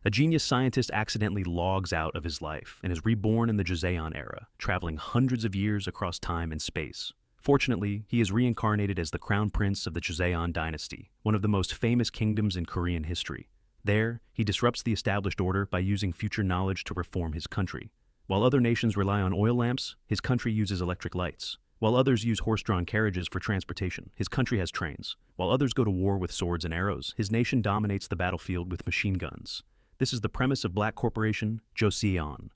A genius scientist accidentally logs out of his life and is reborn in the Joseon era, traveling hundreds of years across time and space. Fortunately, he is reincarnated as the crown prince of the Joseon Dynasty, one of the most famous kingdoms in Korean history. There, he disrupts the established order by using future knowledge to reform his country. While other nations rely on oil lamps, his country uses electric lights. While others use horse-drawn carriages for transportation, his country has trains. While others go to war with swords and arrows, his nation dominates the battlefield with machine guns. This is the premise of Black Corporation, Joseon.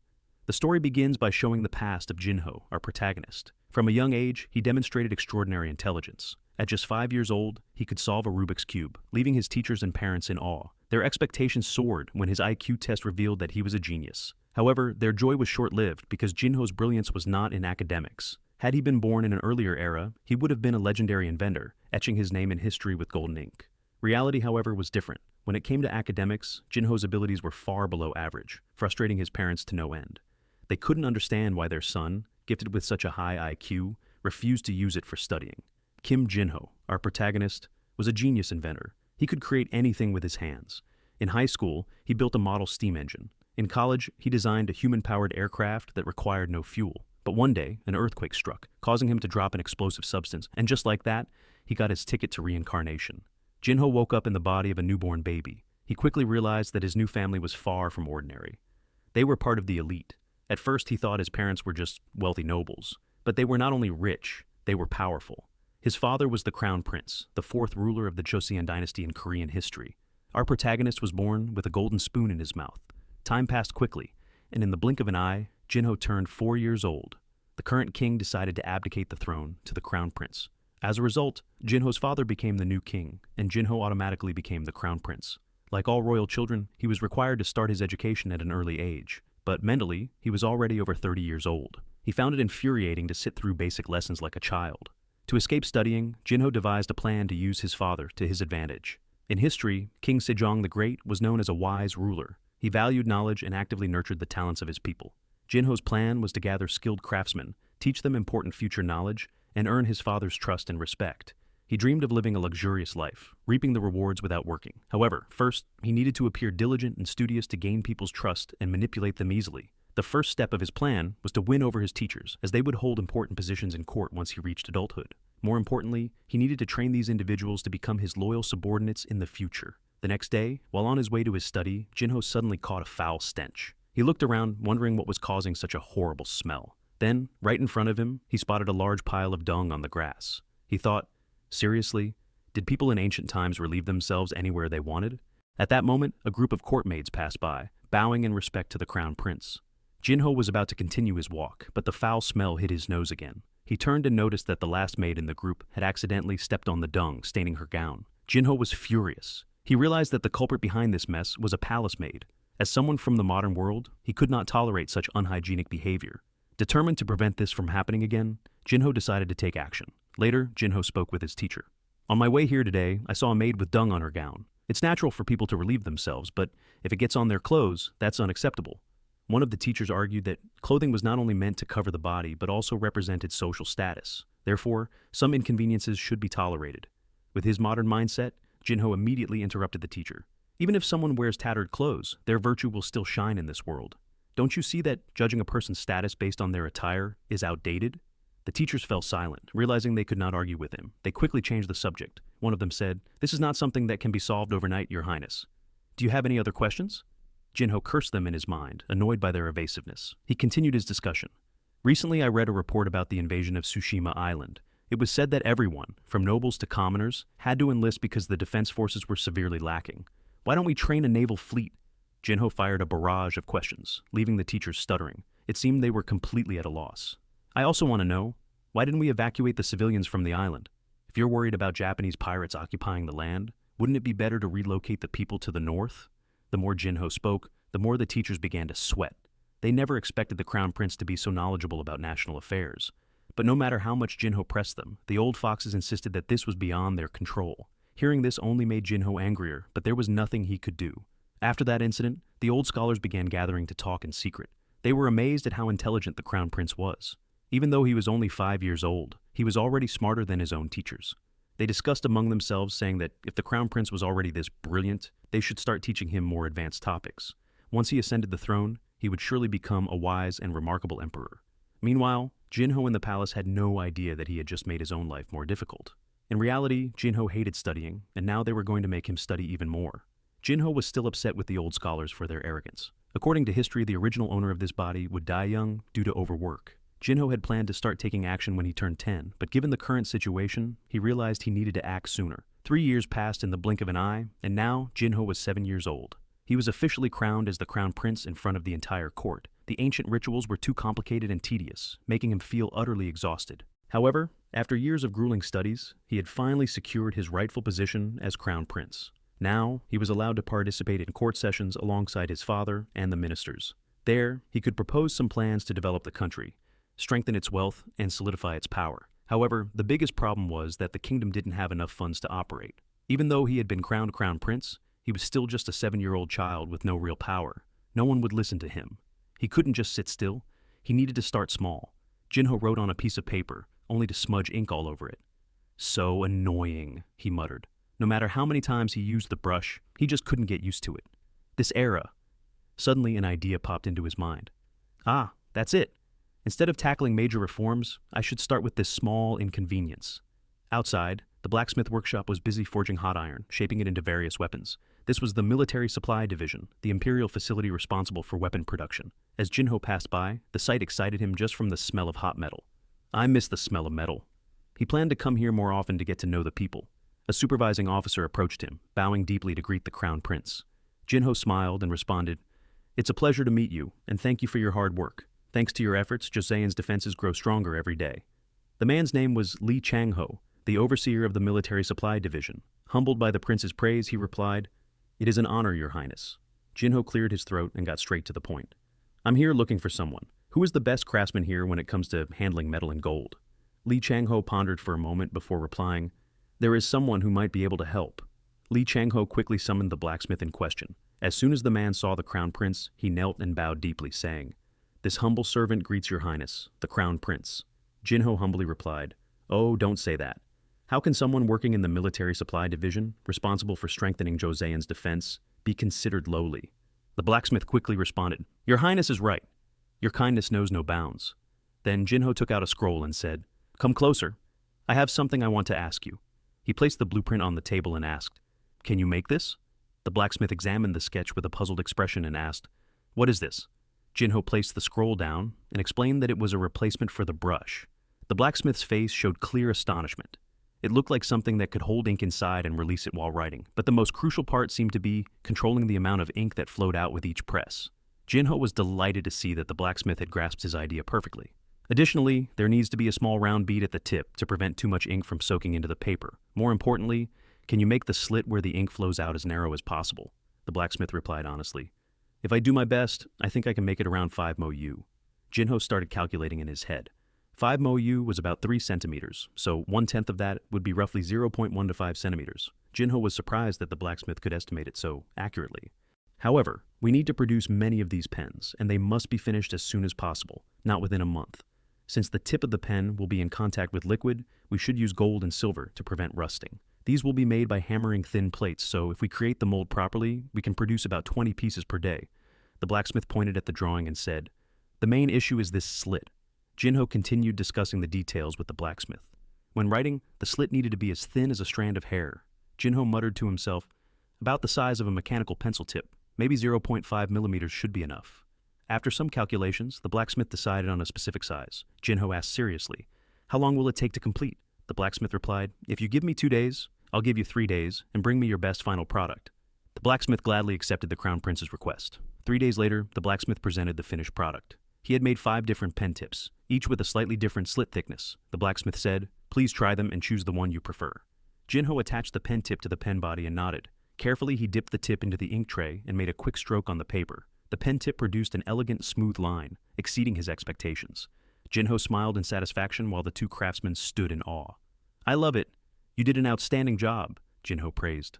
The story begins by showing the past of Jinho, our protagonist. From a young age, he demonstrated extraordinary intelligence. At just 5 years old, he could solve a Rubik's Cube, leaving his teachers and parents in awe. Their expectations soared when his IQ test revealed that he was a genius. However, their joy was short-lived because Jinho's brilliance was not in academics. Had he been born in an earlier era, he would have been a legendary inventor, etching his name in history with golden ink. Reality, however, was different. When it came to academics, Jinho's abilities were far below average, frustrating his parents to no end. They couldn't understand why their son, gifted with such a high IQ, refused to use it for studying. Kim Jinho, our protagonist, was a genius inventor. He could create anything with his hands. In high school, he built a model steam engine. In college, he designed a human-powered aircraft that required no fuel. But one day, an earthquake struck, causing him to drop an explosive substance, and just like that, he got his ticket to reincarnation. Jinho woke up in the body of a newborn baby. He quickly realized that his new family was far from ordinary. They were part of the elite. At first, he thought his parents were just wealthy nobles. But they were not only rich, they were powerful. His father was the crown prince, the fourth ruler of the Joseon Dynasty in Korean history. Our protagonist was born with a golden spoon in his mouth. Time passed quickly, and in the blink of an eye, Jinho turned 4 years old. The current king decided to abdicate the throne to the crown prince. As a result, Jinho's father became the new king, and Jinho automatically became the crown prince. Like all royal children, he was required to start his education at an early age, but mentally, he was already over 30 years old. He found it infuriating to sit through basic lessons like a child. To escape studying, Jinho devised a plan to use his father to his advantage. In history, King Sejong the Great was known as a wise ruler. He valued knowledge and actively nurtured the talents of his people. Jinho's plan was to gather skilled craftsmen, teach them important future knowledge, and earn his father's trust and respect. He dreamed of living a luxurious life, reaping the rewards without working. However, first, he needed to appear diligent and studious to gain people's trust and manipulate them easily. The first step of his plan was to win over his teachers, as they would hold important positions in court once he reached adulthood. More importantly, he needed to train these individuals to become his loyal subordinates in the future. The next day, while on his way to his study, Jinho suddenly caught a foul stench. He looked around, wondering what was causing such a horrible smell. Then, right in front of him, he spotted a large pile of dung on the grass. He thought, seriously? Did people in ancient times relieve themselves anywhere they wanted? At that moment, a group of court maids passed by, bowing in respect to the crown prince. Jinho was about to continue his walk, but the foul smell hit his nose again. He turned and noticed that the last maid in the group had accidentally stepped on the dung, staining her gown. Jinho was furious. He realized that the culprit behind this mess was a palace maid. As someone from the modern world, he could not tolerate such unhygienic behavior. Determined to prevent this from happening again, Jinho decided to take action. Later, Jinho spoke with his teacher. On my way here today, I saw a maid with dung on her gown. It's natural for people to relieve themselves, but if it gets on their clothes, that's unacceptable. One of the teachers argued that clothing was not only meant to cover the body, but also represented social status. Therefore, some inconveniences should be tolerated. With his modern mindset, Jinho immediately interrupted the teacher. Even if someone wears tattered clothes, their virtue will still shine in this world. Don't you see that judging a person's status based on their attire is outdated? The teachers fell silent, realizing they could not argue with him. They quickly changed the subject. One of them said, "This is not something that can be solved overnight, Your Highness. Do you have any other questions?" Jinho cursed them in his mind, annoyed by their evasiveness. He continued his discussion. Recently, I read a report about the invasion of Tsushima Island. It was said that everyone, from nobles to commoners, had to enlist because the defense forces were severely lacking. Why don't we train a naval fleet? Jinho fired a barrage of questions, leaving the teachers stuttering. It seemed they were completely at a loss. I also want to know, why didn't we evacuate the civilians from the island? If you're worried about Japanese pirates occupying the land, wouldn't it be better to relocate the people to the north? The more Jinho spoke, the more the teachers began to sweat. They never expected the crown prince to be so knowledgeable about national affairs. But no matter how much Jinho pressed them, the old foxes insisted that this was beyond their control. Hearing this only made Jinho angrier, but there was nothing he could do. After that incident, the old scholars began gathering to talk in secret. They were amazed at how intelligent the crown prince was. Even though he was only 5 years old, he was already smarter than his own teachers. They discussed among themselves, saying that if the crown prince was already this brilliant, they should start teaching him more advanced topics. Once he ascended the throne, he would surely become a wise and remarkable emperor. Meanwhile, Jinho in the palace had no idea that he had just made his own life more difficult. In reality, Jinho hated studying, and now they were going to make him study even more. Jinho was still upset with the old scholars for their arrogance. According to history, the original owner of this body would die young due to overwork. Jinho had planned to start taking action when he turned 10, but given the current situation, he realized he needed to act sooner. 3 years passed in the blink of an eye, and now Jinho was 7 years old. He was officially crowned as the crown prince in front of the entire court. The ancient rituals were too complicated and tedious, making him feel utterly exhausted. However, after years of grueling studies, he had finally secured his rightful position as crown prince. Now, he was allowed to participate in court sessions alongside his father and the ministers. There, he could propose some plans to develop the country, strengthen its wealth, and solidify its power. However, the biggest problem was that the kingdom didn't have enough funds to operate. Even though he had been crowned crown prince, he was still just a 7-year-old child with no real power. No one would listen to him. He couldn't just sit still. He needed to start small. Jinho wrote on a piece of paper, only to smudge ink all over it. "So annoying," he muttered. No matter how many times he used the brush, he just couldn't get used to it. This era. Suddenly an idea popped into his mind. Ah, that's it. Instead of tackling major reforms, I should start with this small inconvenience. Outside, the blacksmith workshop was busy forging hot iron, shaping it into various weapons. This was the military supply division, the imperial facility responsible for weapon production. As Jinho passed by, the sight excited him just from the smell of hot metal. I miss the smell of metal. He planned to come here more often to get to know the people. A supervising officer approached him, bowing deeply to greet the crown prince. Jinho smiled and responded, "It's a pleasure to meet you, and thank you for your hard work. Thanks to your efforts, Joseon's defenses grow stronger every day." The man's name was Lee Chang-ho, the overseer of the military supply division. Humbled by the prince's praise, he replied, "It is an honor, your highness." Jinho cleared his throat and got straight to the point. "I'm here looking for someone. Who is the best craftsman here when it comes to handling metal and gold?" Lee Chang-ho pondered for a moment before replying, "There is someone who might be able to help." Lee Chang-ho quickly summoned the blacksmith in question. As soon as the man saw the crown prince, he knelt and bowed deeply, saying, "This humble servant greets your highness, the crown prince." Jinho humbly replied, "Oh, don't say that. How can someone working in the military supply division, responsible for strengthening Joseon's defense, be considered lowly?" The blacksmith quickly responded, "Your highness is right. Your kindness knows no bounds." Then Jinho took out a scroll and said, "Come closer. I have something I want to ask you." He placed the blueprint on the table and asked, "Can you make this?" The blacksmith examined the sketch with a puzzled expression and asked, "What is this?" Jinho placed the scroll down and explained that it was a replacement for the brush. The blacksmith's face showed clear astonishment. It looked like something that could hold ink inside and release it while writing, but the most crucial part seemed to be controlling the amount of ink that flowed out with each press. Jinho was delighted to see that the blacksmith had grasped his idea perfectly. Additionally, there needs to be a small round bead at the tip to prevent too much ink from soaking into the paper. More importantly, can you make the slit where the ink flows out as narrow as possible? The blacksmith replied honestly, "If I do my best, I think I can make it around 5 mo-yu." Jinho started calculating in his head. 5 mo-yu was about 3 centimeters, so 1/10 of that would be roughly 0.125 centimeters. Jinho was surprised that the blacksmith could estimate it so accurately. However, we need to produce many of these pens, and they must be finished as soon as possible, not within a month. Since the tip of the pen will be in contact with liquid, we should use gold and silver to prevent rusting. These will be made by hammering thin plates, so if we create the mold properly, we can produce about 20 pieces per day. The blacksmith pointed at the drawing and said, "The main issue is this slit." Jinho continued discussing the details with the blacksmith. When writing, the slit needed to be as thin as a strand of hair. Jinho muttered to himself, "About the size of a mechanical pencil tip. Maybe 0.5 millimeters should be enough." After some calculations, the blacksmith decided on a specific size. Jinho asked seriously, "How long will it take to complete?" The blacksmith replied, "If you give me 2 days, I'll give you 3 days, and bring me your best final product." The blacksmith gladly accepted the crown prince's request. 3 days later, the blacksmith presented the finished product. He had made 5 different pen tips, each with a slightly different slit thickness. The blacksmith said, "Please try them and choose the one you prefer." Jinho attached the pen tip to the pen body and nodded. Carefully, he dipped the tip into the ink tray and made a quick stroke on the paper. The pen tip produced an elegant, smooth line, exceeding his expectations. Jinho smiled in satisfaction while the 2 craftsmen stood in awe. "I love it. You did an outstanding job," Jinho praised.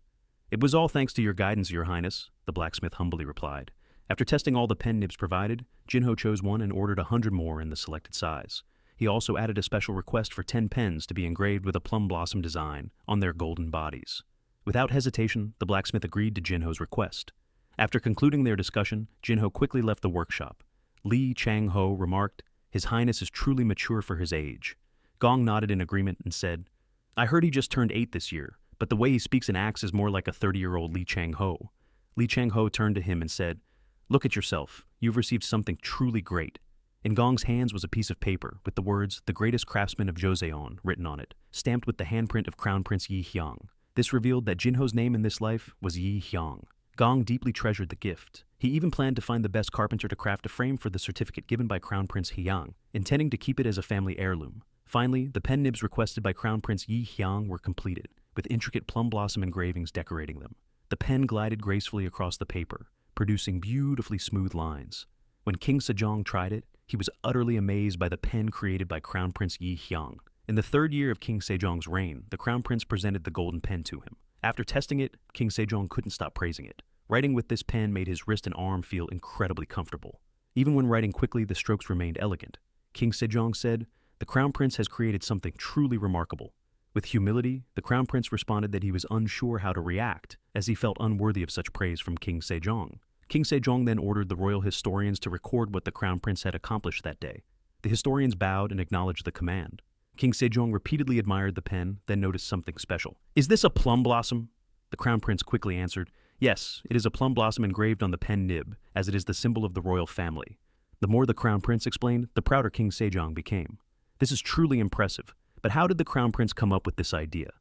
"It was all thanks to your guidance, your highness," the blacksmith humbly replied. After testing all the pen nibs provided, Jinho chose one and ordered 100 more in the selected size. He also added a special request for 10 pens to be engraved with a plum blossom design on their golden bodies. Without hesitation, the blacksmith agreed to Jinho's request. After concluding their discussion, Jinho quickly left the workshop. Li Chang-ho remarked, "His Highness is truly mature for his age." Gong nodded in agreement and said, "I heard he just turned 8 this year, but the way he speaks and acts is more like a 30-year-old Li Chang-ho." Li Chang-ho turned to him and said, "Look at yourself. You've received something truly great." In Gong's hands was a piece of paper with the words, "The greatest craftsman of Joseon," written on it, stamped with the handprint of Crown Prince Yi Hyang. This revealed that Jinho's name in this life was Yi Hyang. Gong deeply treasured the gift. He even planned to find the best carpenter to craft a frame for the certificate given by Crown Prince Hyang, intending to keep it as a family heirloom. Finally, the pen nibs requested by Crown Prince Yi Hyang were completed, with intricate plum blossom engravings decorating them. The pen glided gracefully across the paper, producing beautifully smooth lines. When King Sejong tried it, he was utterly amazed by the pen created by Crown Prince Yi Hyang. In the 3rd year of King Sejong's reign, the Crown Prince presented the golden pen to him. After testing it, King Sejong couldn't stop praising it. Writing with this pen made his wrist and arm feel incredibly comfortable. Even when writing quickly, the strokes remained elegant. King Sejong said, "The Crown Prince has created something truly remarkable." With humility, the Crown Prince responded that he was unsure how to react, as he felt unworthy of such praise from King Sejong. King Sejong then ordered the royal historians to record what the Crown Prince had accomplished that day. The historians bowed and acknowledged the command. King Sejong repeatedly admired the pen, then noticed something special. "Is this a plum blossom?" The Crown Prince quickly answered, "Yes, it is a plum blossom engraved on the pen nib, as it is the symbol of the royal family." The more the Crown Prince explained, the prouder King Sejong became. This is truly impressive, but how did the Crown Prince come up with this idea?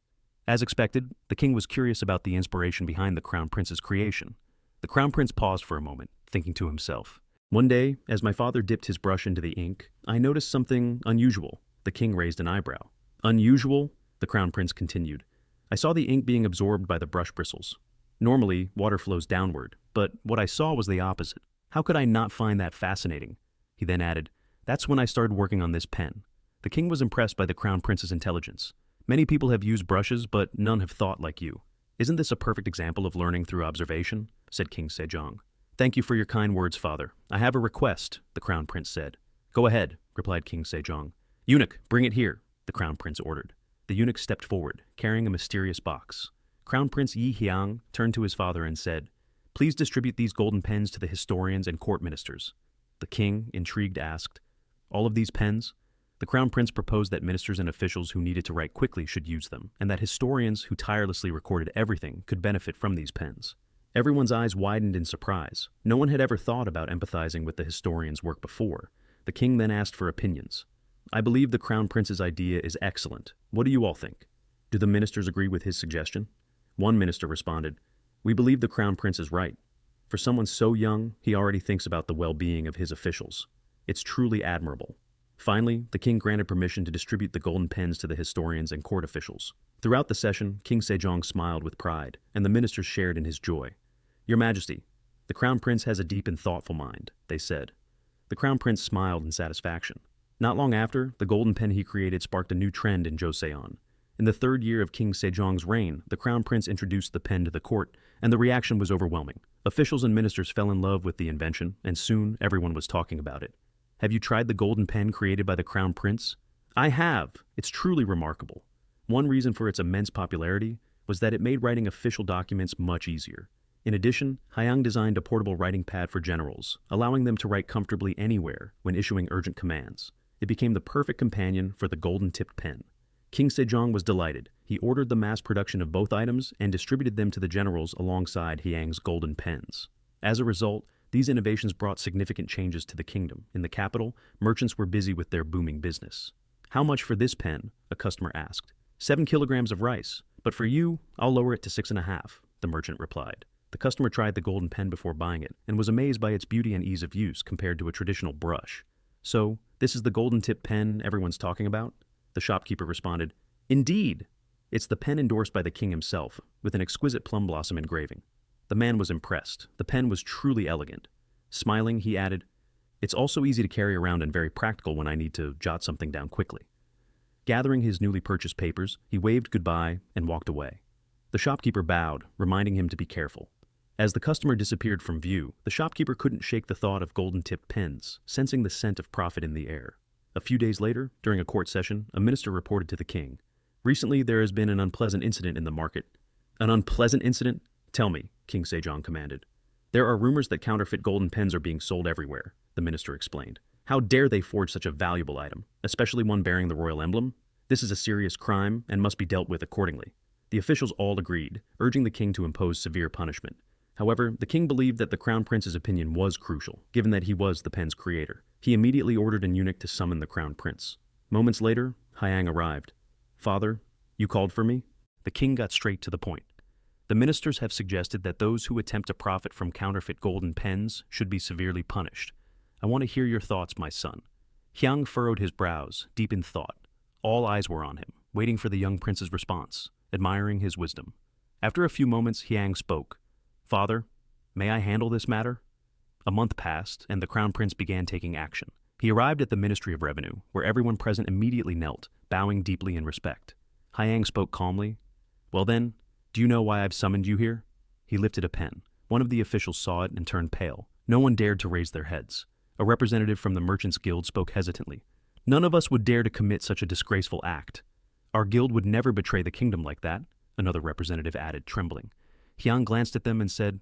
As expected, the king was curious about the inspiration behind the Crown Prince's creation. The Crown Prince paused for a moment, thinking to himself. "One day, as my father dipped his brush into the ink, I noticed something unusual." The king raised an eyebrow. "Unusual?" the Crown Prince continued. "I saw the ink being absorbed by the brush bristles. Normally, water flows downward, but what I saw was the opposite. How could I not find that fascinating?" He then added, "That's when I started working on this pen." The king was impressed by the Crown Prince's intelligence. "Many people have used brushes, but none have thought like you. Isn't this a perfect example of learning through observation?" said King Sejong. "Thank you for your kind words, father. I have a request," the Crown Prince said. "Go ahead," replied King Sejong. "Eunuch, bring it here," the Crown Prince ordered. The eunuch stepped forward, carrying a mysterious box. Crown Prince Yi Hyang turned to his father and said, "Please distribute these golden pens to the historians and court ministers." The king, intrigued, asked, "All of these pens?" The Crown Prince proposed that ministers and officials who needed to write quickly should use them, and that historians who tirelessly recorded everything could benefit from these pens. Everyone's eyes widened in surprise. No one had ever thought about empathizing with the historian's work before. The king then asked for opinions. "I believe the Crown Prince's idea is excellent. What do you all think?" Do the ministers agree with his suggestion? One minister responded, "We believe the Crown Prince is right. For someone so young, he already thinks about the well-being of his officials. It's truly admirable." Finally, the king granted permission to distribute the golden pens to the historians and court officials. Throughout the session, King Sejong smiled with pride, and the ministers shared in his joy. "Your Majesty, the Crown Prince has a deep and thoughtful mind," they said. The Crown Prince smiled in satisfaction. Not long after, the golden pen he created sparked a new trend in Joseon. In the 3rd year of King Sejong's reign, the Crown Prince introduced the pen to the court, and the reaction was overwhelming. Officials and ministers fell in love with the invention, and soon everyone was talking about it. "Have you tried the golden pen created by the Crown Prince?" "I have. It's truly remarkable." One reason for its immense popularity was that it made writing official documents much easier. In addition, Hyang designed a portable writing pad for generals, allowing them to write comfortably anywhere when issuing urgent commands. It became the perfect companion for the golden-tipped pen. King Sejong was delighted. He ordered the mass production of both items and distributed them to the generals alongside Hyang's golden pens. As a result, these innovations brought significant changes to the kingdom. In the capital, merchants were busy with their booming business. "How much for this pen?" a customer asked. 7 kilograms of rice. But for you, I'll lower it to 6.5, the merchant replied. The customer tried the golden pen before buying it and was amazed by its beauty and ease of use compared to a traditional brush. "So, this is the golden tip pen everyone's talking about?" The shopkeeper responded, "Indeed! It's the pen endorsed by the king himself, with an exquisite plum blossom engraving." The man was impressed. The pen was truly elegant. Smiling, he added, "It's also easy to carry around and very practical when I need to jot something down quickly." Gathering his newly purchased papers, he waved goodbye and walked away. The shopkeeper bowed, reminding him to be careful. As the customer disappeared from view, the shopkeeper couldn't shake the thought of golden-tipped pens, sensing the scent of profit in the air. A few days later, during a court session, a minister reported to the king, "Recently there has been an unpleasant incident in the market." "An unpleasant incident? Tell me," King Sejong commanded. There are rumors that counterfeit golden pens are being sold everywhere, the minister explained. How dare they forge such a valuable item, especially one bearing the royal emblem? This is a serious crime and must be dealt with accordingly. The officials all agreed, urging the king to impose severe punishment. However, the king believed that the crown prince's opinion was crucial, given that he was the pen's creator. He immediately ordered an eunuch to summon the crown prince. Moments later, Hyang arrived. "Father, you called for me?" The king got straight to the point. "The ministers have suggested that those who attempt to profit from counterfeit golden pens should be severely punished. I want to hear your thoughts, my son." Hyang furrowed his brows, deep in thought. All eyes were on him, waiting for the young prince's response, admiring his wisdom. After a few moments, Hyang spoke. "Father, may I handle this matter?" A month passed, and the crown prince began taking action. He arrived at the Ministry of Revenue, where everyone present immediately knelt, bowing deeply in respect. Hyang spoke calmly. "Well then, do you know why I've summoned you here?" He lifted a pen. One of the officials saw it and turned pale. No one dared to raise their heads. A representative from the Merchants Guild spoke hesitantly. "None of us would dare to commit such a disgraceful act. Our guild would never betray the kingdom like that," another representative added, trembling. Hyang glanced at them and said,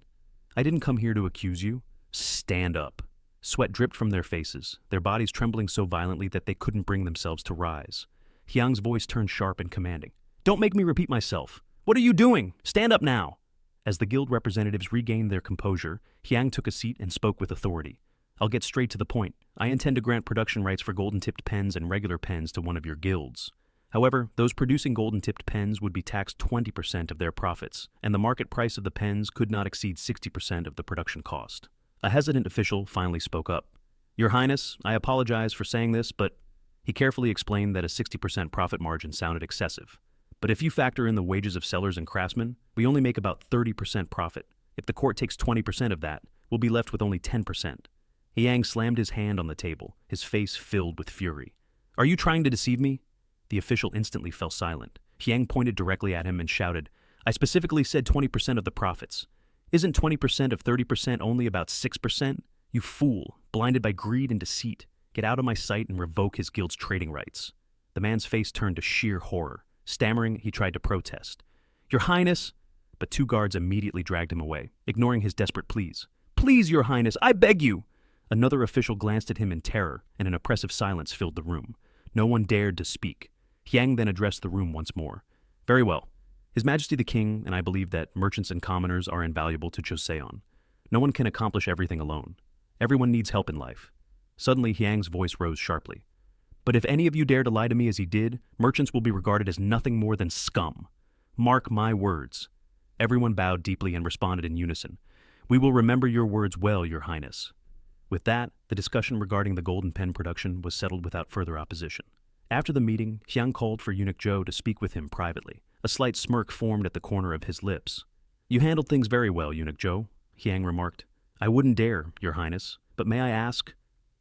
"I didn't come here to accuse you. Stand up." Sweat dripped from their faces, their bodies trembling so violently that they couldn't bring themselves to rise. Hyang's voice turned sharp and commanding. "Don't make me repeat myself. What are you doing? Stand up now." As the guild representatives regained their composure, Hyang took a seat and spoke with authority. "I'll get straight to the point. I intend to grant production rights for golden-tipped pens and regular pens to one of your guilds. However, those producing golden-tipped pens would be taxed 20% of their profits, and the market price of the pens could not exceed 60% of the production cost." A hesitant official finally spoke up. "Your Highness, I apologize for saying this, but..." He carefully explained that a 60% profit margin sounded excessive. "But if you factor in the wages of sellers and craftsmen, we only make about 30% profit. If the court takes 20% of that, we'll be left with only 10%. Hyang slammed his hand on the table, his face filled with fury. "Are you trying to deceive me?" The official instantly fell silent. Hyang pointed directly at him and shouted, "I specifically said 20% of the profits. Isn't 20% of 30% only about 6%? You fool, blinded by greed and deceit. Get out of my sight and revoke his guild's trading rights." The man's face turned to sheer horror. Stammering, he tried to protest. "Your Highness!" But two guards immediately dragged him away, ignoring his desperate pleas. "Please, Your Highness, I beg you!" Another official glanced at him in terror, and an oppressive silence filled the room. No one dared to speak. Hyang then addressed the room once more. "Very well. His Majesty the King and I believe that merchants and commoners are invaluable to Joseon. No one can accomplish everything alone. Everyone needs help in life." Suddenly, Hyang's voice rose sharply. "But if any of you dare to lie to me as he did, merchants will be regarded as nothing more than scum. Mark my words." Everyone bowed deeply and responded in unison. "We will remember your words well, Your Highness." With that, the discussion regarding the golden pen production was settled without further opposition. After the meeting, Hyang called for Eunuch Zhou to speak with him privately. A slight smirk formed at the corner of his lips. "You handled things very well, Eunuch Zhou," Hyang remarked. "I wouldn't dare, Your Highness, but may I ask,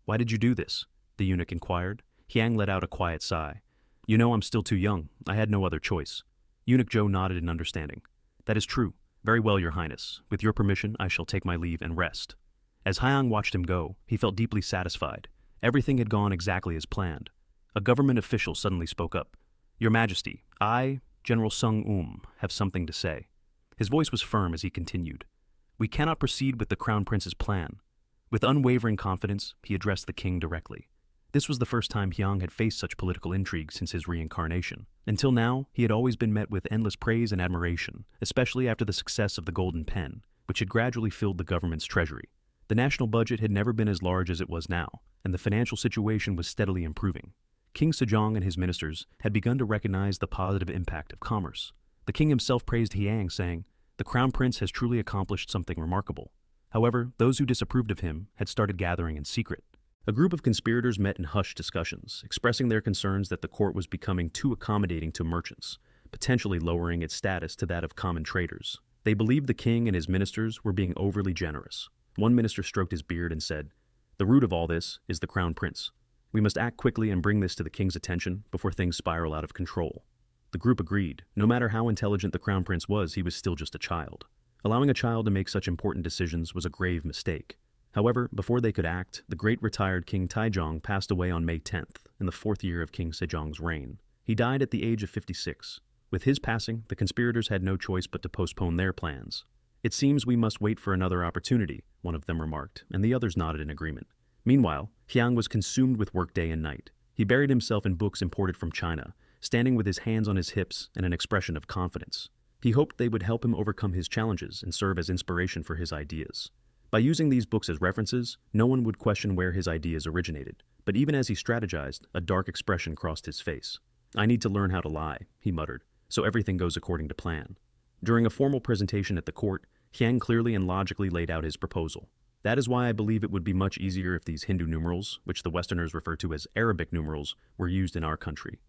why did you do this?" the eunuch inquired. Hyang let out a quiet sigh. "You know I'm still too young. I had no other choice." Eunuch Zhou nodded in understanding. "That is true. Very well, Your Highness. With your permission, I shall take my leave and rest." As Hyang watched him go, he felt deeply satisfied. Everything had gone exactly as planned. A government official suddenly spoke up. "Your Majesty, I, General Sung have something to say." His voice was firm as he continued. "We cannot proceed with the Crown Prince's plan." With unwavering confidence, he addressed the king directly. This was the first time Hyang had faced such political intrigue since his reincarnation. Until now, he had always been met with endless praise and admiration, especially after the success of the Golden Pen, which had gradually filled the government's treasury. The national budget had never been as large as it was now, and the financial situation was steadily improving. King Sejong and his ministers had begun to recognize the positive impact of commerce. The king himself praised Hyang, saying, "The crown prince has truly accomplished something remarkable." However, those who disapproved of him had started gathering in secret. A group of conspirators met in hushed discussions, expressing their concerns that the court was becoming too accommodating to merchants, potentially lowering its status to that of common traders. They believed the king and his ministers were being overly generous. One minister stroked his beard and said, "The root of all this is the crown prince. We must act quickly and bring this to the king's attention before things spiral out of control." The group agreed. No matter how intelligent the crown prince was, he was still just a child. Allowing a child to make such important decisions was a grave mistake. However, before they could act, the great retired King Taejong passed away on May 10th, in the 4th year of King Sejong's reign. He died at the age of 56. With his passing, the conspirators had no choice but to postpone their plans. It seems we must wait for another opportunity, one of them remarked, and the others nodded in agreement. Meanwhile, Hyang was consumed with work day and night. He buried himself in books imported from China, standing with his hands on his hips and an expression of confidence. He hoped they would help him overcome his challenges and serve as inspiration for his ideas. By using these books as references, no one would question where his ideas originated, but even as he strategized, a dark expression crossed his face. "I need to learn how to lie," he muttered, "so everything goes according to plan." During a formal presentation at the court, Hyang clearly and logically laid out his proposal. "That is why I believe it would be much easier if these Hindu numerals, which the Westerners refer to as Arabic numerals, were used in our country."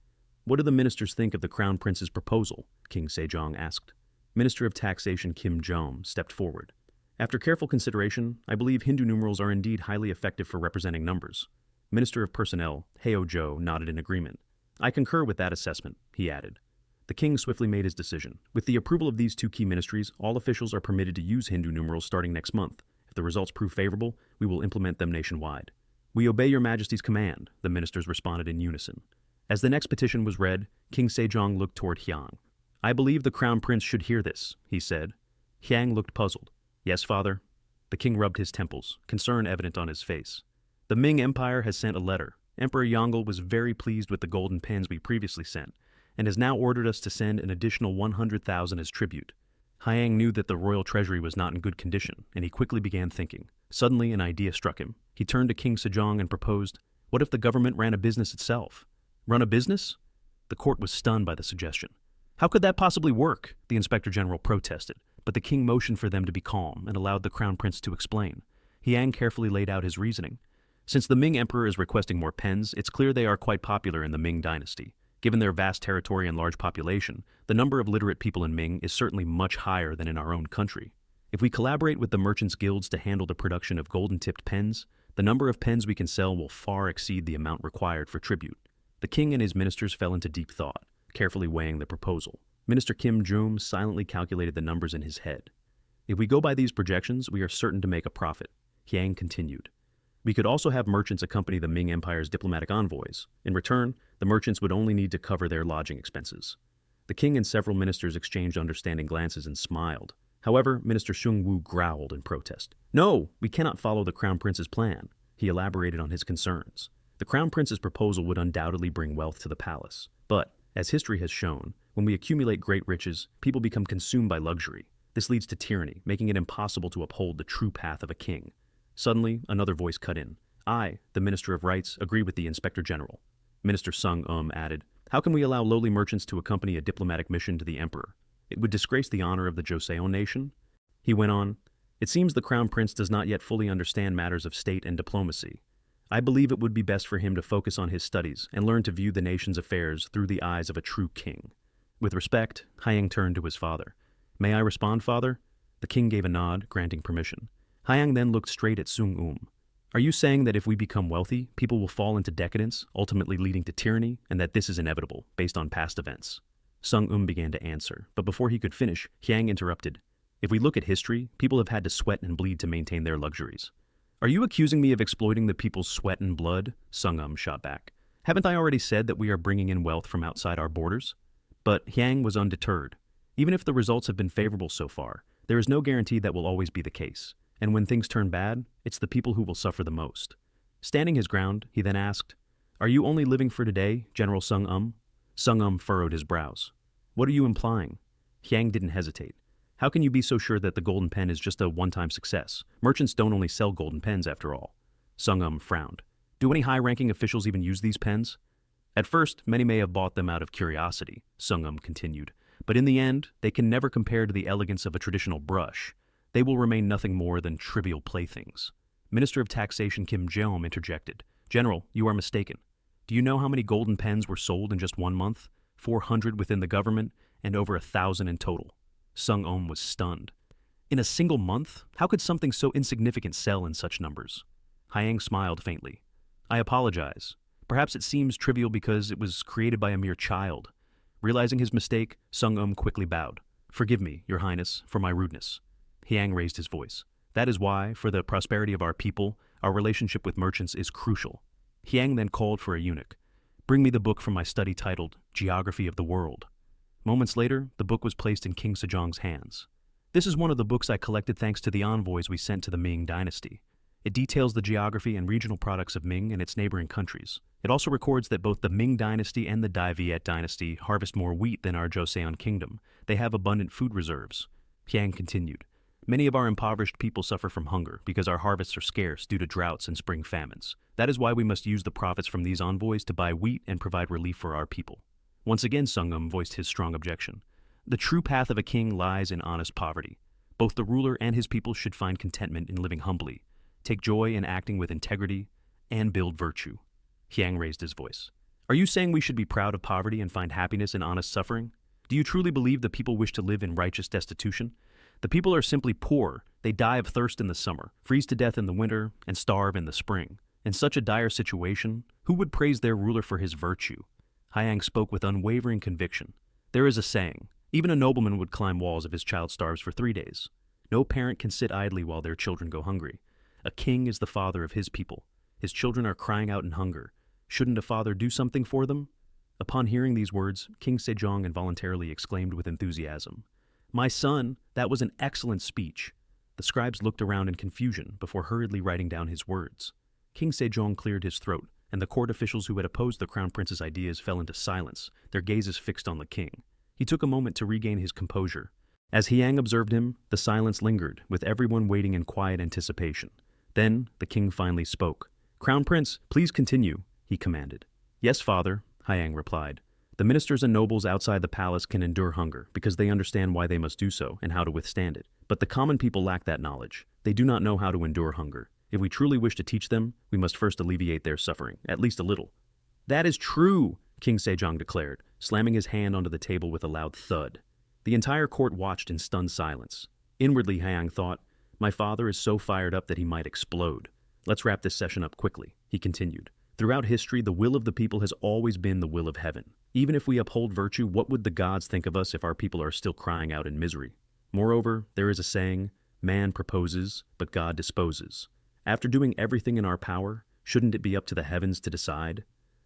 "What do the ministers think of the Crown Prince's proposal?" King Sejong asked. Minister of Taxation Kim Jong stepped forward. "After careful consideration, I believe Hindu numerals are indeed highly effective for representing numbers." Minister of Personnel Heo Jo nodded in agreement. "I concur with that assessment," he added. The king swiftly made his decision. With the approval of these two key ministries, all officials are permitted to use Hindu numerals starting next month. If the results prove favorable, we will implement them nationwide. "We obey your majesty's command," the ministers responded in unison. As the next petition was read, King Sejong looked toward Hyang. "I believe the crown prince should hear this," he said. Hyang looked puzzled. "Yes, father?" The king rubbed his temples, concern evident on his face. "The Ming Empire has sent a letter. Emperor Yongle was very pleased with the golden pens we previously sent, and has now ordered us to send an additional 100,000 as tribute." Hyang knew that the royal treasury was not in good condition, and he quickly began thinking. Suddenly, an idea struck him. He turned to King Sejong and proposed, "What if the government ran a business itself?" "Run a business?" The court was stunned by the suggestion. "How could that possibly work?" the inspector general protested, but the king motioned for them to be calm and allowed the crown prince to explain. Hyang carefully laid out his reasoning. "Since the Ming emperor is requesting more pens, it's clear they are quite popular in the Ming dynasty. Given their vast territory and large population, the number of literate people in Ming is certainly much higher than in our own country. If we collaborate with the merchants' guilds to handle the production of golden-tipped pens, the number of pens we can sell will far exceed the amount required for tribute." The king and his ministers fell into deep thought, carefully weighing the proposal. Minister Kim Jong silently calculated the numbers in his head. "If we go by these projections, we are certain to make a profit," Hyang continued. "We could also have merchants accompany the Ming Empire's diplomatic envoys. In return, the merchants would only need to cover their lodging expenses." The king and several ministers exchanged understanding glances and smiled. However, Minister Shung Wu growled in protest. "No, we cannot follow the crown prince's plan." He elaborated on his concerns. The crown prince's proposal would undoubtedly bring wealth to the palace. But, as history has shown, when we accumulate great riches, people become consumed by luxury. This leads to tyranny, making it impossible to uphold the true path of a king. Suddenly, another voice cut in. "I, the Minister of Rights, agree with the Inspector General." Minister Sung added, "How can we allow lowly merchants to accompany a diplomatic mission to the emperor? It would disgrace the honor of the Joseon nation." He went on, "It seems the crown prince does not yet fully understand matters of state and diplomacy. I believe it would be best for him to focus on his studies and learn to view the nation's affairs through the eyes of a true king." With respect, Hyang turned to his father. "May I respond, father?" The king gave a nod, granting permission. Hyang then looked straight at Sung "Are you saying that if we become wealthy, people will fall into decadence, ultimately leading to tyranny, and that this is inevitable, based on past events?" Sung began to answer, but before he could finish, Hyang interrupted. "If we look at history, people have had to sweat and bleed to maintain their luxuries." "Are you accusing me of exploiting the people's sweat and blood?" Sung shot back. "Haven't I already said that we are bringing in wealth from outside our borders?" But Hyang was undeterred. Even if the results have been favorable so far, there is no guarantee that will always be the case. And when things turn bad, it's the people who will suffer the most. Standing his ground, he then asked, "Are you only living for today, General Sung Sung furrowed his brows. "What are you implying?" Hyang didn't hesitate. "How can you be so sure that the golden pen is just a one-time success? Merchants don't only sell golden pens, after all." Sung frowned. "Do any high-ranking officials even use these pens?" "At first, many may have bought them out of curiosity," Sung continued. "But in the end, they can never compare to the elegance of a traditional brush. They will remain nothing more than trivial playthings." Minister of Taxation Kim Jeom interjected. "General, you are mistaken. Do you know how many golden pens were sold in just 1 month? 400 within the government, and over 1,000 in total." Sung was stunned. "In a single month? How could something so insignificant sell in such numbers?" Hyang smiled faintly. "I apologize. Perhaps it seems trivial because it was created by a mere child." Realizing his mistake, Sung quickly bowed. "Forgive me, Your Highness, for my rudeness." Hyang raised his voice. "That is why, for the prosperity of our people, our relationship with merchants is crucial." Hyang then called for a eunuch. "Bring me the book from my study titled Geography of the World." Moments later, the book was placed in King Sejong's hands. This is one of the books I collected thanks to the envoys we sent to the Ming Dynasty. It details the geography and regional products of Ming and its neighboring countries. It also records that both the Ming Dynasty and the Dai Viet Dynasty harvest more wheat than our Joseon Kingdom. They have abundant food reserves. Piang continued. Many of our impoverished people suffer from hunger because our harvests are scarce due to droughts and spring famines. That is why we must use the profits from these envoys to buy wheat and provide relief for our people. Once again, Sungum voiced his strong objection. The true path of a king lies in honest poverty. Both the ruler and his people should find contentment in living humbly, take joy in acting with integrity, and build virtue. Hyang raised his voice. Are you saying we should be proud of poverty and find happiness in honest suffering? Do you truly believe the people wish to live in righteous destitution? The people are simply poor. They die of thirst in the summer, freeze to death in the winter, and starve in the spring. In such a dire situation, who would praise their ruler for his virtue? Hyang spoke with unwavering conviction. There is a saying, even a nobleman would climb walls if his child starves for 3 days. No parent can sit idly while their children go hungry. A king is the father of his people. His children are crying out in hunger. Shouldn't a father do something for them? Upon hearing these words, King Sejong involuntarily exclaimed with enthusiasm, My son, that was an excellent speech. The scribes looked around in confusion before hurriedly writing down his words. King Sejong cleared his throat, and the court officials who had opposed the crown prince's ideas fell into silence, their gazes fixed on the king. He took a moment to regain his composure. As Hyang observed him, the silence lingered, with everyone waiting in quiet anticipation. Then, the king finally spoke. Crown Prince, please continue, he commanded. Yes, father, Hyang replied. The ministers and nobles outside the palace can endure hunger because they understand why they must do so and how to withstand it. But the common people lack that knowledge. They do not know how to endure hunger. If we truly wish to teach them, we must first alleviate their suffering, at least a little. That is true, King Sejong declared, slamming his hand onto the table with a loud thud. The entire court watched in stunned silence. Inwardly, Hyang thought, My father is so fired up that he might explode. Let's wrap this session up quickly, he continued. Throughout history, the will of the people has always been the will of heaven. Even if we uphold virtue, what would the gods think of us if our people are still crying out in misery? Moreover, there is a saying, man proposes, but God disposes. After doing everything in our power, shouldn't it be up to the heavens to decide?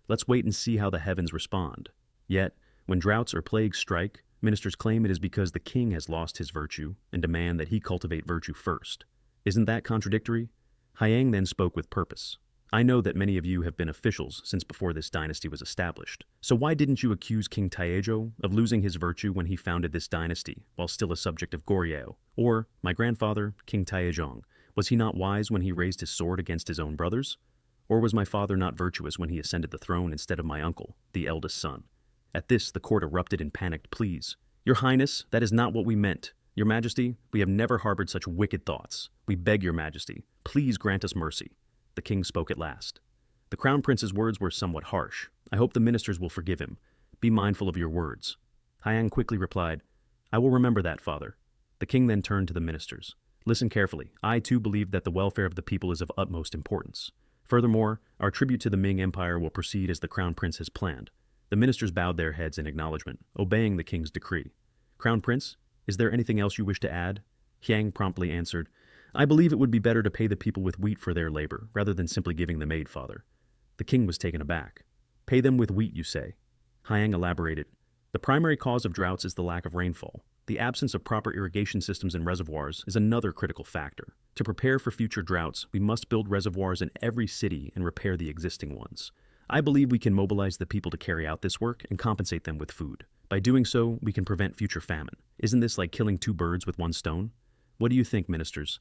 Let's wait and see how the heavens respond. Yet, when droughts or plagues strike, ministers claim it is because the king has lost his virtue and demand that he cultivate virtue first. Isn't that contradictory? Hyang then spoke with purpose. I know that many of you have been officials since before this dynasty was established. So why didn't you accuse King Taejo of losing his virtue when he founded this dynasty, while still a subject of Goryeo? Or, my grandfather, King Taejong, was he not wise when he raised his sword against his own brothers? Or was my father not virtuous when he ascended the throne instead of my uncle, the eldest son? At this, the court erupted in panicked pleas. Your Highness, that is not what we meant. Your Majesty, we have never harbored such wicked thoughts. We beg your Majesty, please grant us mercy. The king spoke at last. The crown prince's words were somewhat harsh. I hope the ministers will forgive him. Be mindful of your words. Hyang quickly replied, I will remember that, father. The king then turned to the ministers. Listen carefully. I too believe that the welfare of the people is of utmost importance. Furthermore, our tribute to the Ming Empire will proceed as the crown prince has planned. The ministers bowed their heads in acknowledgement, obeying the king's decree. Crown Prince, is there anything else you wish to add? Hyang promptly answered, I believe it would be better to pay the people with wheat for their labor, rather than simply giving them aid, father. The king was taken aback. Pay them with wheat, you say? Hyang elaborated. The primary cause of droughts is the lack of rainfall. The absence of proper irrigation systems and reservoirs is another critical factor. To prepare for future droughts, we must build reservoirs in every city and repair the existing ones. I believe we can mobilize the people to carry out this work and compensate them with food. By doing so, we can prevent future famine. Isn't this like killing two birds with one stone? What do you think, ministers?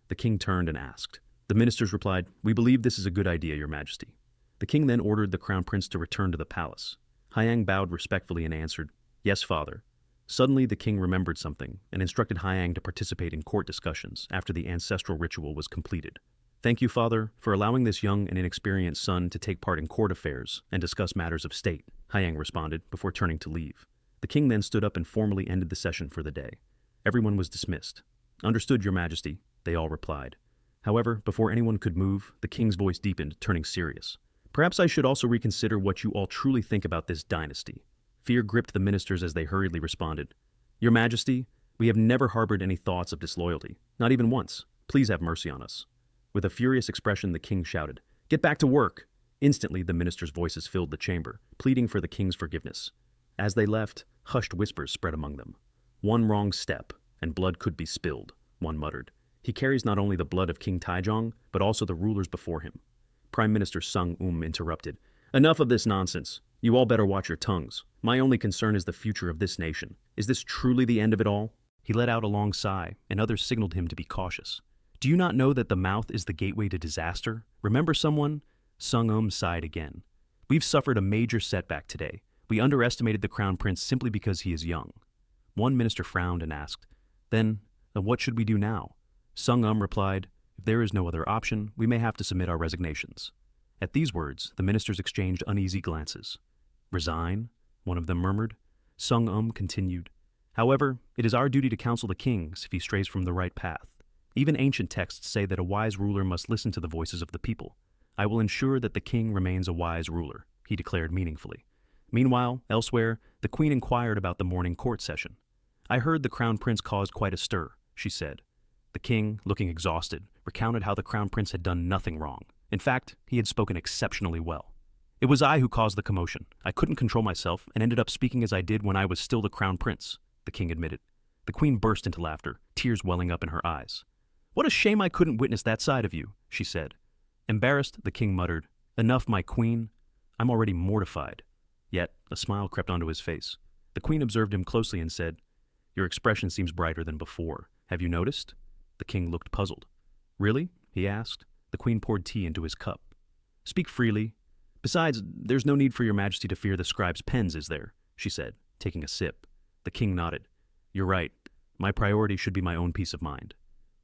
The king turned and asked. The ministers replied, We believe this is a good idea, your majesty. The king then ordered the crown prince to return to the palace. Hyang bowed respectfully and answered, Yes, father. Suddenly, the king remembered something and instructed Hyang to participate in court discussions after the ancestral ritual was completed. Thank you, father, for allowing this young and inexperienced son to take part in court affairs and discuss matters of state, Hyang responded before turning to leave. The king then stood up and formally ended the session for the day. Everyone was dismissed. Understood, your majesty, they all replied. However, before anyone could move, the king's voice deepened, turning serious. Perhaps I should also reconsider what you all truly think about this dynasty. Fear gripped the ministers as they hurriedly responded. Your majesty, we have never harbored any thoughts of disloyalty, not even once. Please have mercy on us. With a furious expression, the king shouted, Get back to work! Instantly, the ministers' voices filled the chamber, pleading for the king's forgiveness. As they left, hushed whispers spread among them. One wrong step, And blood could be spilled, one muttered. He carries not only the blood of King Taejong, but also the rulers before him. Prime Minister Sung interrupted. Enough of this nonsense. You all better watch your tongues. My only concern is the future of this nation. Is this truly the end of it all? He let out a long sigh, and others signaled him to be cautious. Do you not know that the mouth is the gateway to disaster? Remember someone? Sung sighed again. We've suffered a major setback today. We underestimated the crown prince simply because he is young. One minister frowned and asked, Then, what should we do now? Sung replied, If there is no other option, we may have to submit our resignations. At these words, the ministers exchanged uneasy glances. Resign? One of them murmured. Sung continued. However, it is our duty to counsel the king if he strays from the right path. Even ancient texts say that a wise ruler must listen to the voices of the people. I will ensure that the king remains a wise ruler, he declared meaningfully. Meanwhile, elsewhere, the queen inquired about the morning court session. I heard the crown prince caused quite a stir, she said. The king, looking exhausted, recounted how the crown prince had done nothing wrong. In fact, he had spoken exceptionally well. It was I who caused the commotion. I couldn't control myself and ended up speaking as I did when I was still the crown prince, the king admitted. The queen burst into laughter, tears welling up in her eyes. What a shame I couldn't witness that side of you, she said. Embarrassed, the king muttered, Enough, my queen. I'm already mortified. Yet, a smile crept onto his face. The queen observed him closely and said, Your expression seems brighter than before. Have you noticed? The king looked puzzled. Really? He asked. The queen poured tea into his cup. Speak freely. Besides, there's no need for your majesty to fear the scribe's pens, is there? She said, taking a sip. The king nodded. You're right. My priority should be my own peace of mind.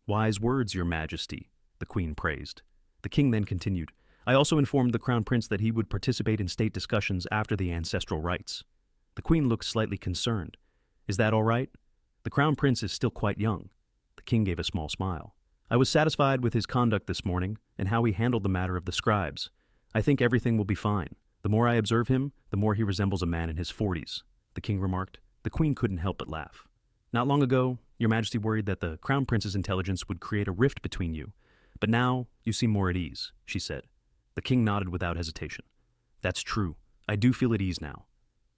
Wise words, your majesty, the queen praised. The king then continued. I also informed the crown prince that he would participate in state discussions after the ancestral rites. The queen looked slightly concerned. Is that all right? The crown prince is still quite young. The king gave a small smile. I was satisfied with his conduct this morning and how he handled the matter of the scribes. I think everything will be fine. The more I observe him, the more he resembles a man in his 40s, the king remarked. The queen couldn't help but laugh. Not long ago, your majesty worried that the crown prince's intelligence would create a rift between you. But now, you seem more at ease, she said. The king nodded without hesitation. That's true. I do feel at ease now.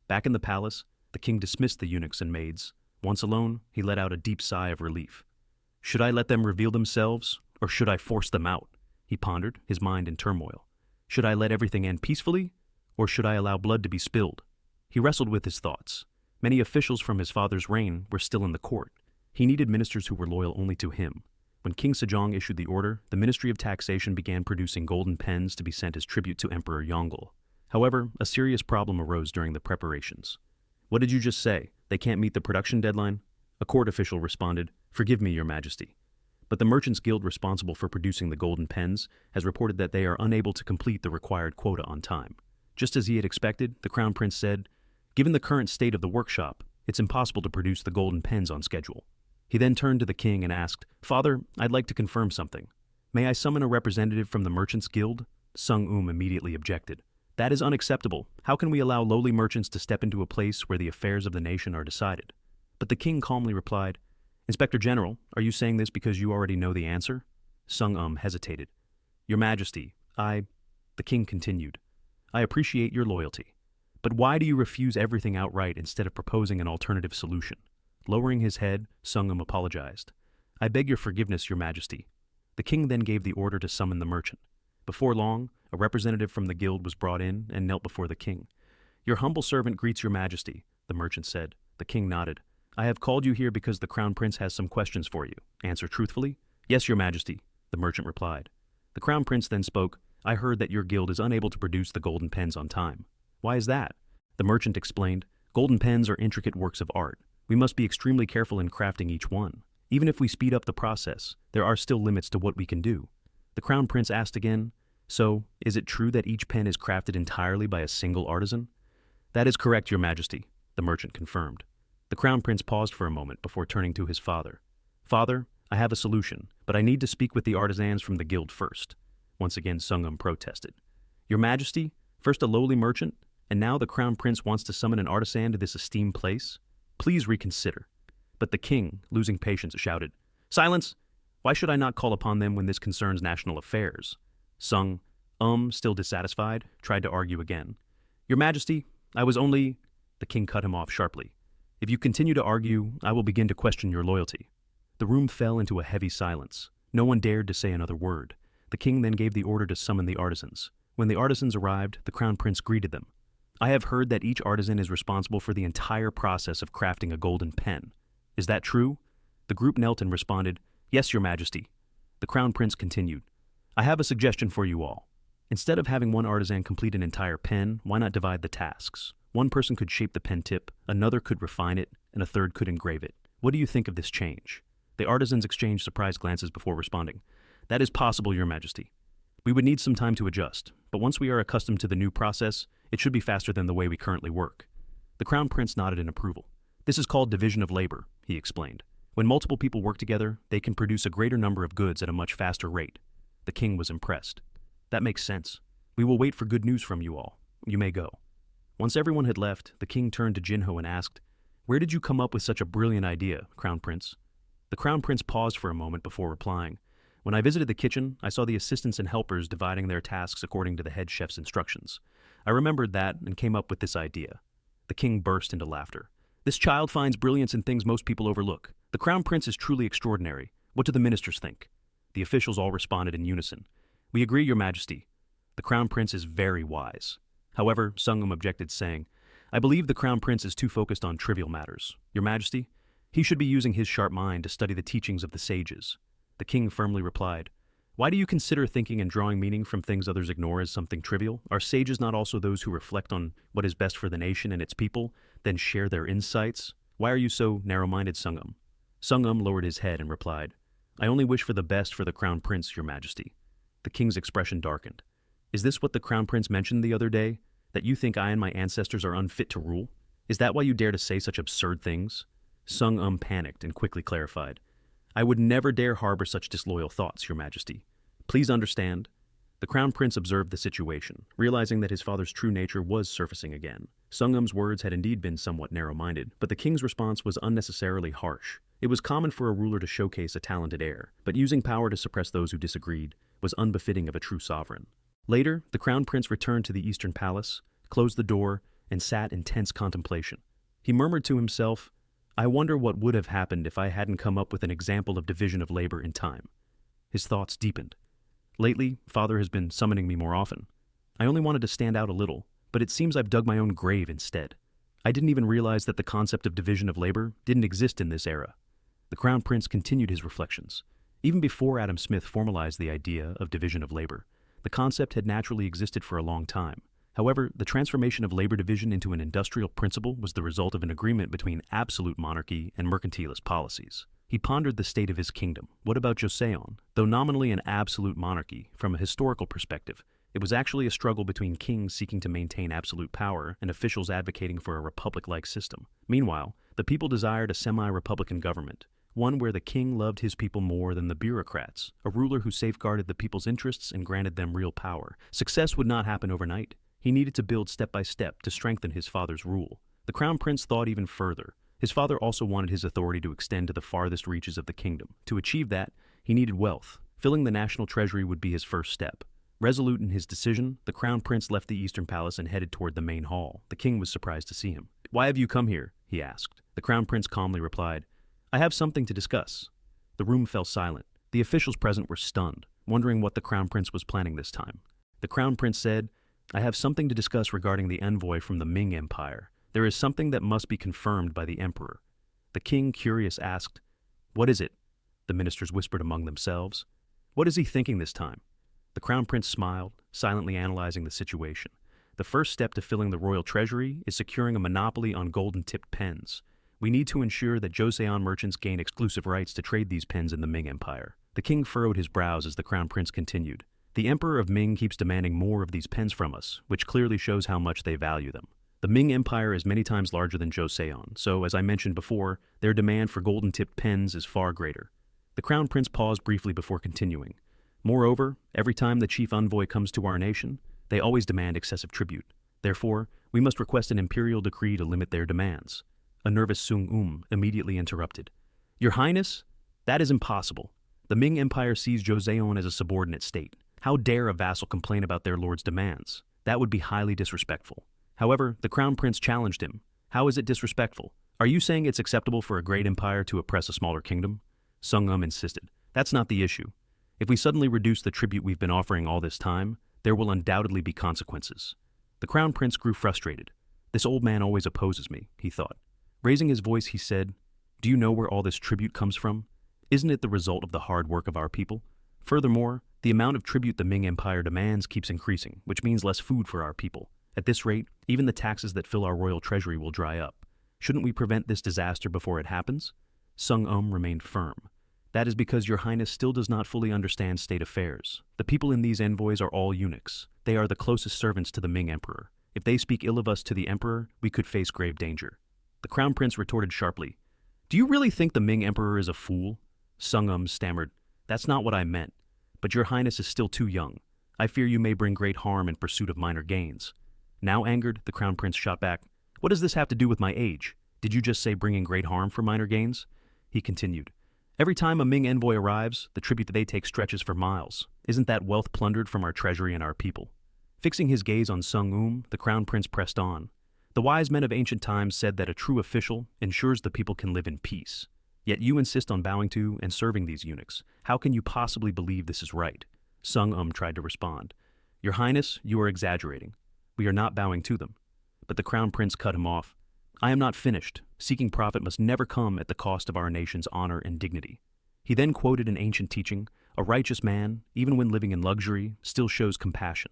Back in the palace, the king dismissed the eunuchs and maids. Once alone, he let out a deep sigh of relief. Should I let them reveal themselves, or should I force them out? He pondered, his mind in turmoil. Should I let everything end peacefully, or should I allow blood to be spilled? He wrestled with his thoughts. Many officials from his father's reign were still in the court. He needed ministers who were loyal only to him. When King Sejong issued the order, the Ministry of Taxation began producing golden pens to be sent as tribute to Emperor Yongle. However, a serious problem arose during the preparations. What did you just say? They can't meet the production deadline? A court official responded, Forgive me, your majesty. But the Merchants Guild responsible for producing the golden pens has reported that they are unable to complete the required quota on time. Just as he had expected, the Crown Prince said, Given the current state of the workshop, it's impossible to produce the golden pens on schedule. He then turned to the king and asked, Father, I'd like to confirm something. May I summon a representative from the Merchants Guild? Sung immediately objected. That is unacceptable. How can we allow lowly merchants to step into a place where the affairs of the nation are decided? But the king calmly replied, Inspector General, are you saying this because you already know the answer? Sung hesitated. Your Majesty, The king continued, I appreciate your loyalty. But why do you refuse everything outright instead of proposing an alternative solution? Lowering his head, Sung apologized. I beg your forgiveness, your Majesty. The king then gave the order to summon the merchant. Before long, a representative from the guild was brought in and knelt before the king. Your humble servant greets your Majesty, the merchant said. The king nodded. I have called you here because the Crown Prince has some questions for you. Answer truthfully. Yes, your Majesty, the merchant replied. The Crown Prince then spoke. I heard that your guild is unable to produce the golden pens on time. Why is that? The merchant explained. Golden pens are intricate works of art. We must be extremely careful in crafting each one. Even if we speed up the process, there are still limits to what we can do. The Crown Prince asked again, So, is it true that each pen is crafted entirely by a single artisan? That is correct, your Majesty, the merchant confirmed. The Crown Prince paused for a moment before turning to his father. Father, I have a solution, but I need to speak with the artisans from the guild first. Once again, Sungum protested. Your Majesty, first a lowly merchant, and now the Crown Prince wants to summon an artisan to this esteemed place? Please reconsider. But the king, losing patience, shouted, Silence! Why should I not call upon them when this concerns national affairs? Sung, still dissatisfied, tried to argue again. Your Majesty, I was only... The king cut him off sharply. If you continue to argue, I will begin to question your loyalty." The room fell into a heavy silence. No one dared to say another word. The king then gave the order to summon the artisans. When the artisans arrived, the crown prince greeted them. "I have heard that each artisan is responsible for the entire process of crafting a golden pen. Is that true?" The group knelt and responded, "Yes, your majesty." The crown prince continued, "I have a suggestion for you all. Instead of having one artisan complete an entire pen, why not divide the tasks? One person could shape the pen tip, another could refine it, and a third could engrave it. What do you think of this change?" The artisans exchanged surprised glances before responding. "That is possible, your majesty. We would need some time to adjust, but once we are accustomed to the new process, it should be faster than the way we currently work." The crown prince nodded in approval. "This is called division of labor," he explained. "When multiple people work together, they can produce a greater number of goods at a much faster rate." The king was impressed. "That makes sense. We will wait for good news from you all. You may go." Once everyone had left, the king turned to Jinho and asked, "Where did you come up with such a brilliant idea, Crown Prince?" The Crown Prince paused for a moment before replying. "When I visited the kitchen, I saw the assistants and helpers dividing their tasks according to the head chef's instructions. I remembered that and came up with this idea." The king burst into laughter. "This child finds brilliance in things most people overlook. The Crown Prince is truly extraordinary. What do the ministers think?" The officials all responded in unison. "We agree, your majesty. The Crown Prince is very wise." However, Sungum objected, saying, "I believe the Crown Prince is too focused on trivial matters. Your majesty, he should be using his sharp mind to study the teachings of the sages." The king firmly replied, "Why do you consider thinking and drawing meaning from things others ignore as something trivial? Are sages not also those who reflect on what is best for the nation and its people, then share their insights? Why are you so narrow-minded, Sungum?" Sungum lowered his head and replied, "I only wish for the best for the Crown Prince, your majesty." The king's expression darkened. "Is this what the Crown Prince mentioned the other day? That you think I and my ancestors are unfit to rule? Is that why you dare to say such absurd things?" Sung panicked and quickly clarified, "I would never dare harbor such disloyal thoughts, your majesty. Please understand." The Crown Prince observed the situation, realizing that his father's true nature was surfacing again. Sungum's words had indeed been somewhat narrow-minded, but the king's response was unnecessarily harsh. It was common for a ruler to showcase a talented heir, but using power to suppress those who disagreed was unbefitting of a true sovereign. Later, the Crown Prince returned to the Eastern Palace, closed the door, and sat in tense contemplation. He murmured to himself, "I wonder what would have happened if I hadn't come up with an example of division of labor in time." His thoughts deepened. "Lately, Father has been summoning me more often. I only wanted to stand out a little, but it seems I've dug my own grave instead. I didn't even realize that the concept of division of labor didn't exist in this era." The Crown Prince continued his reflections. Even before Adam Smith formalized the idea of division of labor, the concept had naturally existed for a long time. However, the transformation of labor division into an industrial principle was the result of an agreement between absolute monarchy and mercantilist policies. He pondered the state of his kingdom. What about Joseon? Though nominally an absolute monarchy, from a historical perspective, it was actually a struggle between kings seeking to maintain absolute power and officials advocating for a republic-like system. Meanwhile, the people desired a semi-republican government, one where the king loved his people more than the bureaucrats, a ruler who safeguarded the people's interests and granted them real power. Success would not happen overnight. He needed to build step by step to strengthen his father's rule. The Crown Prince thought even further. His father also wanted his authority to extend to the farthest reaches of the kingdom. To achieve that, he needed wealth. Filling the national treasury would be his first step. Resolute in his decision, the Crown Prince left the Eastern Palace and headed toward the main hall. The king was surprised to see him. "Why have you come here?" he asked. The Crown Prince calmly replied, "I have something to discuss." The room fell silent. The officials present were stunned, wondering what the Crown Prince was planning this time. The Crown Prince said, "I have something to discuss regarding the envoy from the Ming Empire. There is something that must be confirmed by the emperor." The king, curious, asked, "What is it?" The ministers whispered among themselves. "What is he thinking this time?" The Crown Prince smiled, silently analyzing the situation. "The first step to filling the royal treasury is securing a monopoly on golden-tipped pens. We need to ensure that Joseon merchants gain exclusive rights to trade these pens in the Ming Empire." The king furrowed his brows as the Crown Prince continued. "The Emperor of Ming keeps demanding more of these pens from us, which clearly shows how much they value them. The Ming Empire is many times larger than Joseon, so as I mentioned before, their demand for golden-tipped pens is far greater." The Crown Prince paused briefly before continuing. "Moreover, every time the chief envoy comes to our nation, they always demand excessive tribute. Therefore, we must request an imperial decree to limit their demands." A nervous Sung immediately interrupted. "Your Highness, that is impossible. The Ming Empire sees Joseon as a subordinate state. How dare a vassal complain about their lord's demands? That would be highly disrespectful." However, the Crown Prince challenged him. "How is it disrespectful? Are you saying it's acceptable for a great empire to oppress a smaller kingdom? Sung insisted. That's not the issue. If we suddenly reduce the tribute we've been offering all this time, there will undoubtedly be consequences. The crown prince grew frustrated. This old man always opposes me, he thought. Raising his voice, he said, "Do you know where all this tribute comes from? Isn't it the result of the hard work of our people? Furthermore, the amount of tribute the Ming Empire demands keeps increasing, which means less food for our people. At this rate, even the taxes that fill our royal treasury will dry up. Shouldn't we prevent this disaster before it happens?" Sung remained firm. "That is because your highness still does not fully understand state affairs. The people in these envoys are all eunuchs. They are the closest servants to the Ming emperor. If they speak ill of us to the emperor, we could face grave danger." The crown prince retorted sharply, "Do you really think the Ming emperor is a fool?" Sung stammered, "That's not what I meant. But your highness is still too young. I fear you may bring great harm in pursuit of minor gains." Now angered, the crown prince shot back, "What does this have to do with my age? Did you just say bringing great harm for minor gains?" He continued, "Every time a Ming envoy arrives, the tribute that they take stretches for miles. Isn't that wealth plundered from our treasury and our people?" Fixing his gaze on Sung the crown prince pressed on. "The wise men of ancient times said that a true official ensures the people can live in peace. Yet you insist on bowing to and serving these eunuchs. How can you possibly believe this is right?" Sung tried to respond. "Your highness, you are exaggerating. We are not bowing to them." But the crown prince cut him off. "I am not finished. Seeking profit must never come at the cost of our nation's honor and dignity." He then quoted an ancient teaching, "A righteous man, even when living in luxury, still shows compassion.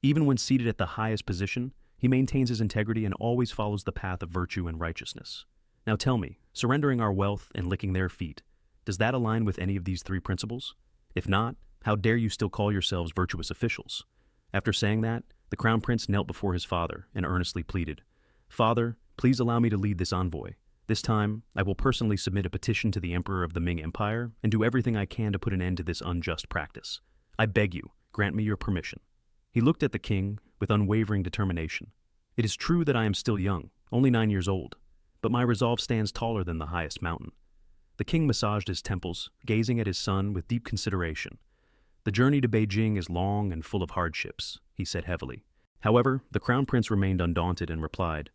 Even when seated at the highest position, he maintains his integrity and always follows the path of virtue and righteousness." Now tell me, surrendering our wealth and licking their feet, does that align with any of these three principles? If not, how dare you still call yourselves virtuous officials? After saying that, the crown prince knelt before his father and earnestly pleaded, "Father, please allow me to lead this envoy. This time, I will personally submit a petition to the emperor of the Ming Empire and do everything I can to put an end to this unjust practice. I beg you, grant me your permission." He looked at the king with unwavering determination. "It is true that I am still young, only 9 years old, but my resolve stands taller than the highest mountain." The king massaged his temples, gazing at his son with deep consideration. "The journey to Beijing is long and full of hardships," he said heavily. However, the crown prince remained undaunted and replied,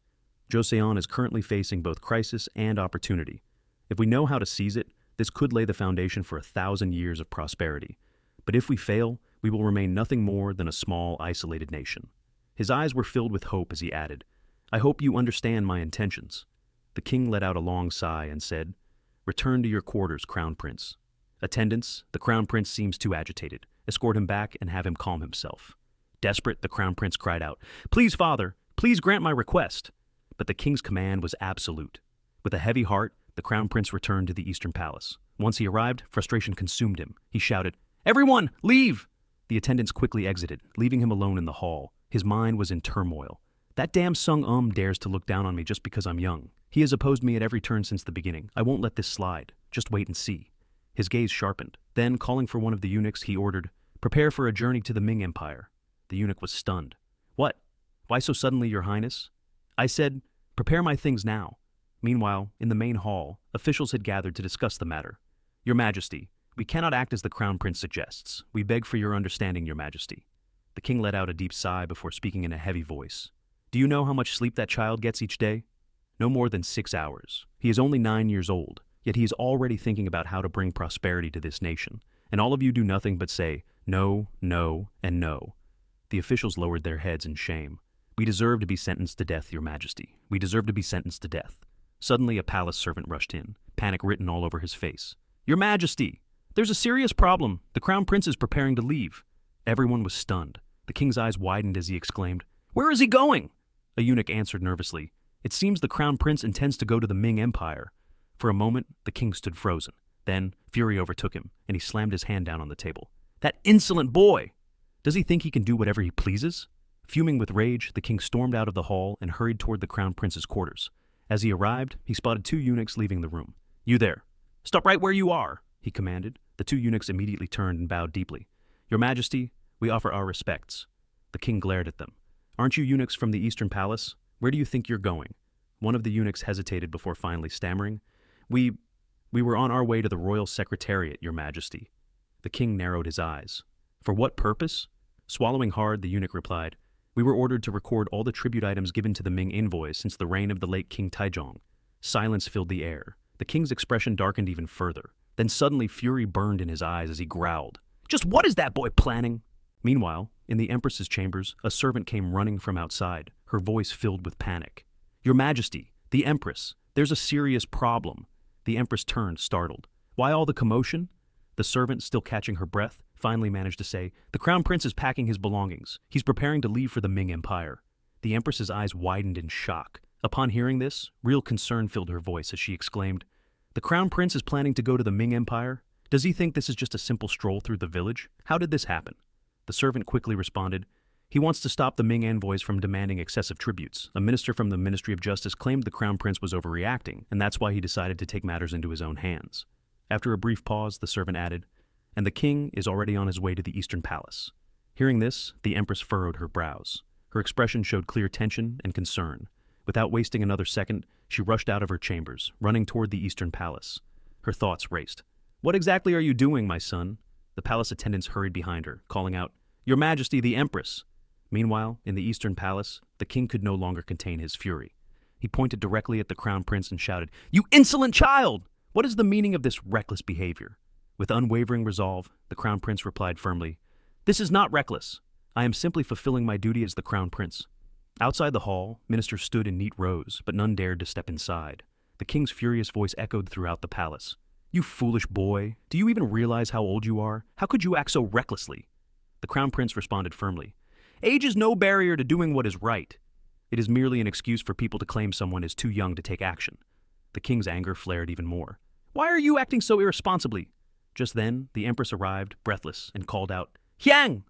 "Joseon is currently facing both crisis and opportunity. If we know how to seize it, this could lay the foundation for 1,000 years of prosperity. But if we fail, we will remain nothing more than a small, isolated nation." His eyes were filled with hope as he added, "I hope you understand my intentions." The king let out a long sigh and said, "Return to your quarters, crown prince." "Attendants, the crown prince seems too agitated. Escort him back and have him calm himself." Desperate, the crown prince cried out, "Please, father, please grant my request." But the king's command was absolute. With a heavy heart, the crown prince returned to the eastern palace. Once he arrived, frustration consumed him. He shouted, "Everyone, leave!" The attendants quickly exited, leaving him alone in the hall. His mind was in turmoil. "That damn Sung dares to look down on me just because I'm young. He has opposed me at every turn since the beginning. I won't let this slide. Just wait and see." His gaze sharpened. Then, calling for one of the eunuchs, he ordered, "Prepare for a journey to the Ming Empire." The eunuch was stunned. "What? Why so suddenly, your highness?" "I said, prepare my things now." Meanwhile, in the main hall, officials had gathered to discuss the matter. "Your Majesty, we cannot act as the crown prince suggests. We beg for your understanding, your Majesty." The king let out a deep sigh before speaking in a heavy voice. "Do you know how much sleep that child gets each day? No more than 6 hours. He is only 9 years old, yet he is already thinking about how to bring prosperity to this nation. And all of you do nothing but say, no, no, and no." The officials lowered their heads in shame. "We deserve to be sentenced to death, your Majesty. We deserve to be sentenced to death." Suddenly, a palace servant rushed in, panic written all over his face. "Your Majesty, there's a serious problem. The crown prince is preparing to leave." Everyone was stunned. The king's eyes widened as he exclaimed, "Where is he going?" A eunuch answered nervously, "It seems the crown prince intends to go to the Ming Empire." For a moment, the king stood frozen. Then, fury overtook him, and he slammed his hand down on the table. "That insolent boy! Does he think he can do whatever he pleases?" Fuming with rage, the king stormed out of the hall and hurried toward the crown prince's quarters. As he arrived, he spotted 2 eunuchs leaving the room. "You there! Stop right where you are!" he commanded. The 2 eunuchs immediately turned and bowed deeply. "Your Majesty, we offer our respects." The king glared at them. "Aren't you eunuchs from the Eastern Palace? Where do you think you're going?" One of the eunuchs hesitated before finally stammering, We were on our way to the royal secretariat, your Majesty." The king narrowed his eyes. "For what purpose?" Swallowing hard, the eunuch replied, "We were ordered to record all the tribute items given to the Ming envoys since the reign of the late King Taizong." Silence filled the air. The king's expression darkened even further. Then suddenly fury burned in his eyes as he growled. "Just what is that boy planning?" Meanwhile, in the Empress's chambers, a servant came running from outside, her voice filled with panic. "Your Majesty, the Empress, there's a serious problem." The Empress turned, startled. "Why all the commotion?" The servant, still catching her breath, finally managed to say, "The Crown Prince is packing his belongings. He's preparing to leave for the Ming Empire." The Empress's eyes widened in shock. Upon hearing this, real concern filled her voice as she exclaimed, "The Crown Prince is planning to go to the Ming Empire? Does he think this is just a simple stroll through the village? How did this happen?" The servant quickly responded, "He wants to stop the Ming envoys from demanding excessive tributes. A minister from the Ministry of Justice claimed the Crown Prince was overreacting, and that's why he decided to take matters into his own hands." After a brief pause, the servant added, "And the king is already on his way to the Eastern Palace." Hearing this, the Empress furrowed her brows. Her expression showed clear tension and concern. Without wasting another second, she rushed out of her chambers, running toward the Eastern Palace. Her thoughts raced. "What exactly are you doing, my son?" The palace attendants hurried behind her, calling out, "Your Majesty, the Empress!" Meanwhile, in the Eastern Palace, the king could no longer contain his fury. He pointed directly at the Crown Prince and shouted, "You insolent child! What is the meaning of this reckless behavior?" With unwavering resolve, the Crown Prince replied firmly, "This is not reckless. I am simply fulfilling my duty as the Crown Prince." Outside the hall, ministers stood in neat rows, but none dared to step inside. The king's furious voice echoed throughout the palace. "You foolish boy! Do you even realize how old you are? How could you act so recklessly?" The Crown Prince responded firmly, "Age is no barrier to doing what is right. It is merely an excuse for people to claim someone is too young to take action." The king's anger flared even more. "Why are you acting so irresponsibly?" Just then, the Empress arrived, breathless, and called out, "Hyang!"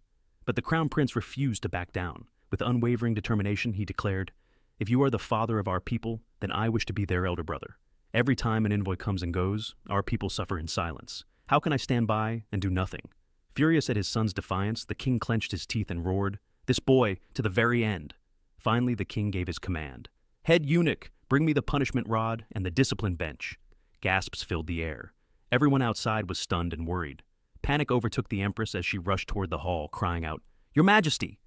But the Crown Prince refused to back down. With unwavering determination, he declared, "If you are the father of our people, then I wish to be their elder brother. Every time an envoy comes and goes, our people suffer in silence. How can I stand by and do nothing?" Furious at his son's defiance, the king clenched his teeth and roared, "This boy, to the very end." Finally, the king gave his command. "Head eunuch, bring me the punishment rod and the discipline bench." Gasps filled the air. Everyone outside was stunned and worried. Panic overtook the Empress as she rushed toward the hall, crying out, "Your Majesty!"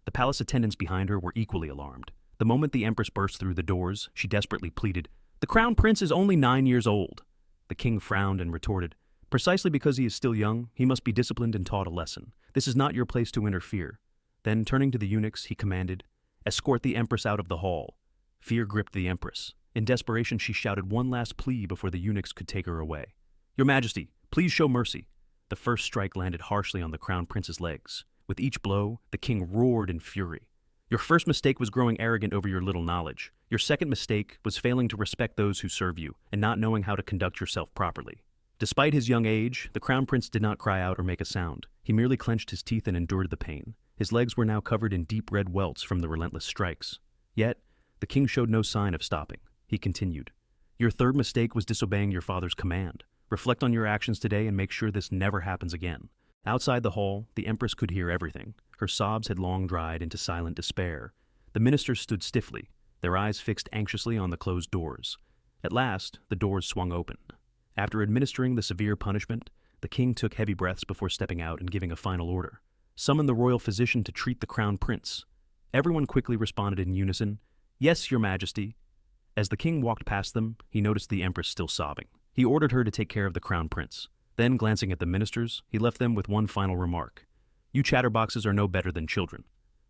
The palace attendants behind her were equally alarmed. The moment the Empress burst through the doors, she desperately pleaded, "The Crown Prince is only 9 years old." The king frowned and retorted, "Precisely because he is still young, he must be disciplined and taught a lesson. This is not your place to interfere." Then, turning to the eunuchs, he commanded, "Escort the Empress out of the hall." Fear gripped the Empress. In desperation, she shouted one last plea before the eunuchs could take her away. "Your Majesty, please show mercy." The first strike landed harshly on the Crown Prince's legs. With each blow, the king roared in fury. "Your first mistake was growing arrogant over your little knowledge. Your second mistake was failing to respect those who serve you and not knowing how to conduct yourself properly." Despite his young age, the Crown Prince did not cry out or make a sound. He merely clenched his teeth and endured the pain. His legs were now covered in deep red welts from the relentless strikes. Yet, the king showed no sign of stopping. He continued, "Your third mistake was disobeying your father's command. Reflect on your actions today and make sure this never happens again." Outside the hall, the Empress could hear everything. Her sobs had long dried into silent despair. The ministers stood stiffly, their eyes fixed anxiously on the closed doors. At last, the doors swung open. After administering the severe punishment, the king took heavy breaths before stepping out and giving a final order. "Summon the royal physician to treat the Crown Prince." Everyone quickly responded in unison, "Yes, Your Majesty." As the king walked past them, he noticed the Empress still sobbing. He ordered her to take care of the Crown Prince. Then, glancing at the ministers, he left them with one final remark. "You chatterboxes are no better than children."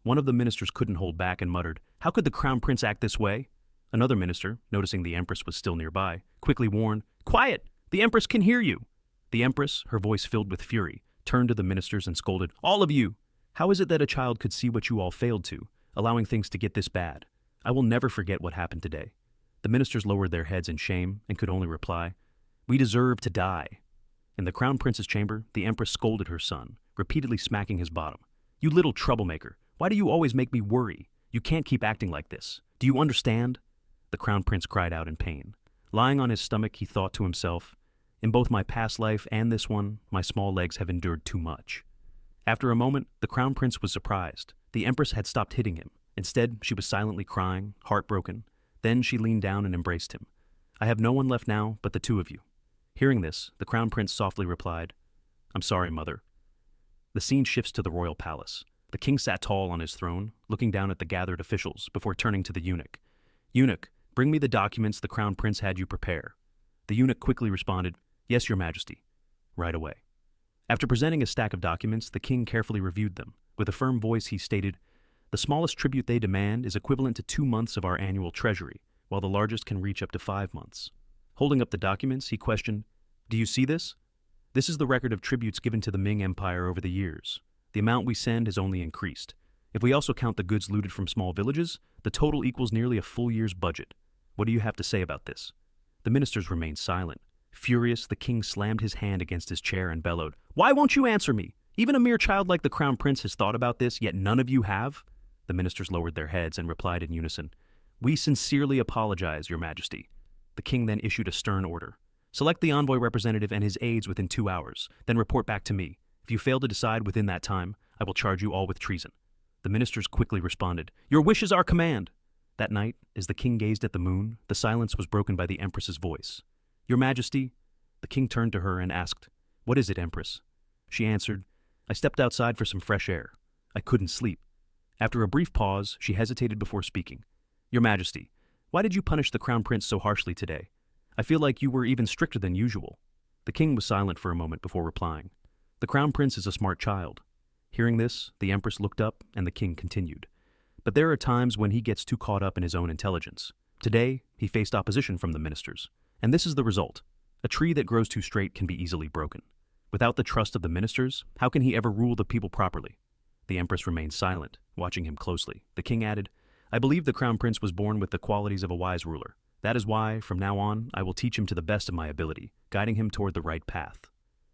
One of the ministers couldn't hold back and muttered, "How could the Crown Prince act this way?" Another minister, noticing the Empress was still nearby, quickly warned, "Quiet! The Empress can hear you." The Empress, her voice filled with fury, turned to the ministers and scolded, "All of you! How is it that a child could see what you all failed to, allowing things to get this bad? I will never forget what happened today." The ministers lowered their heads in shame and could only reply, "We deserve to die." In the Crown Prince's chamber, the Empress scolded her son, repeatedly smacking his bottom. "You little troublemaker, why do you always make me worry? You can't keep acting like this. Do you understand?" The Crown Prince cried out in pain. Lying on his stomach, he thought to himself, "In both my past life and this one, my small legs have endured too much." After a moment, the Crown Prince was surprised. The Empress had stopped hitting him. Instead, she was silently crying, heartbroken. Then she leaned down and embraced him. "I have no one left now but the two of you." Hearing this, the Crown Prince softly replied, "I'm sorry, mother." The scene shifts to the royal palace. The king sat tall on his throne, looking down at the gathered officials before turning to the eunuch. "Eunuch, Bring me the documents the crown prince had you prepare. The eunuch quickly responded, "Yes, your majesty," right away. After presenting a stack of documents, the king carefully reviewed them. With a firm voice, he stated, "The smallest tribute they demand is equivalent to 2 months of our annual treasury, while the largest can reach up to 5 months. Holding up the documents, he questioned, "Do you see this? This is the record of tributes given to the Ming Empire over the years. The amount we send has only increased. If we also count the goods looted from small villages, the total equals nearly a full year's budget. What do you have to say about this?" The ministers remained silent. Furious, the king slammed his hand against his chair and bellowed, "Why won't you answer me? Even a mere child like the crown prince has thought about this, yet none of you have?" The ministers lowered their heads and replied in unison, "We sincerely apologize, your majesty." The king then issued a stern order. "Select the envoy representative and his aides within 2 hours, then report back to me. If you fail to decide within that time, I will charge you all with treason." The ministers quickly responded, "Your wish is our command." That night, as the king gazed at the moon, the silence was broken by the empress's voice. "Your majesty." The king turned to her and asked, "What is it, empress?" She answered, "I stepped outside for some fresh air. I couldn't sleep." After a brief pause, she hesitated before speaking. "Your majesty, why did you punish the crown prince so harshly today? I feel like you were even stricter than usual." The king was silent for a moment before replying. "The crown prince is a smart child." Hearing this, the empress looked up and the king continued. "But there are times when he gets too caught up in his own intelligence. Today, he faced opposition from the ministers. And this is the result. A tree that grows too straight can be easily broken. Without the trust of the ministers, how can he ever rule the people properly?" The empress remained silent, watching him closely. The king added, "I believe the crown prince was born with the qualities of a wise ruler. That is why, from now on, I will teach him to the best of my ability, guiding him toward the right path."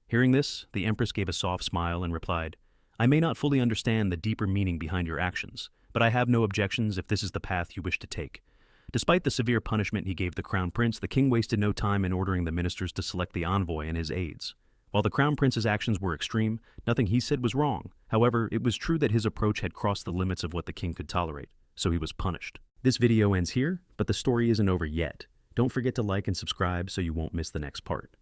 Hearing this, the empress gave a soft smile and replied, "I may not fully understand the deeper meaning behind your actions, but I have no objections if this is the path you wish to take." Despite the severe punishment he gave the crown prince, the king wasted no time in ordering the ministers to select the envoy and his aides. While the crown prince's actions were extreme, nothing he said was wrong. However, it was true that his approach had crossed the limits of what the king could tolerate, so he was punished. This video ends here, but the story isn't over yet. Don't forget to like and subscribe so you won't miss the next part.